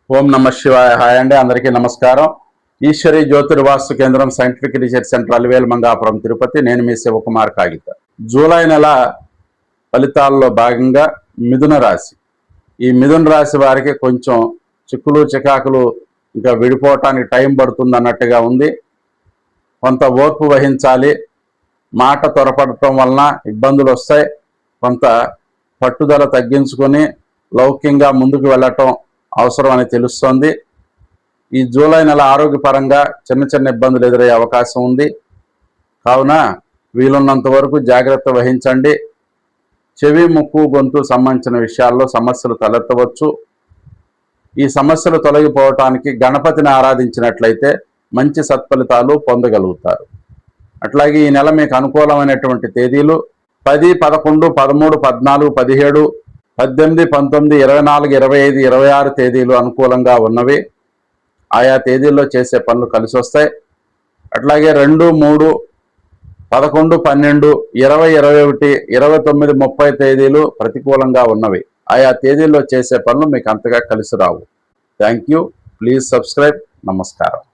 ఓం నమ శివాయ. హాయ్ అండి, అందరికీ నమస్కారం. ఈశ్వరి జ్యోతిర్వాస్తు కేంద్రం scientific research centre Alivelu Mangapuram Tirupati. నేను మీ శివకుమార్ కాగిత. జూలై నెల ఫలితాల్లో భాగంగా మిథున రాశి. ఈ మిథున రాశి వారికి కొంచెం చిక్కులు చికాకులు ఇంకా విడిపోవటానికి టైం పడుతుంది అన్నట్టుగా ఉంది. కొంత ఓర్పు వహించాలి. మాట త్వరపడటం వలన ఇబ్బందులు వస్తాయి. కొంత పట్టుదల తగ్గించుకొని లౌక్యంగా ముందుకు వెళ్ళటం అవసరం అని తెలుస్తోంది. ఈ జూలై నెల ఆరోగ్యపరంగా చిన్న చిన్న ఇబ్బందులు ఎదురయ్యే అవకాశం ఉంది. కావున వీలున్నంత వరకు జాగ్రత్త వహించండి. చెవి, ముక్కు, గొంతు సంబంధించిన విషయాల్లో సమస్యలు తలెత్తవచ్చు. ఈ సమస్యలు తొలగిపోవటానికి గణపతిని ఆరాధించినట్లయితే మంచి సత్ఫలితాలు పొందగలుగుతారు. అట్లాగే ఈ నెల మీకు అనుకూలమైనటువంటి తేదీలు 10, 11, 13, 14, 17, 18, 19, 24, 25, 26 తేదీలు అనుకూలంగా ఉన్నవి. ఆయా తేదీల్లో చేసే పనులు కలిసి వస్తాయి. అట్లాగే 2, 3, 11, 12, 20, 21, 29, 30 తేదీలు ప్రతికూలంగా ఉన్నవి. ఆయా తేదీల్లో చేసే పనులు మీకు అంతగా కలిసి రావు. Thank you. Please subscribe. నమస్కారం.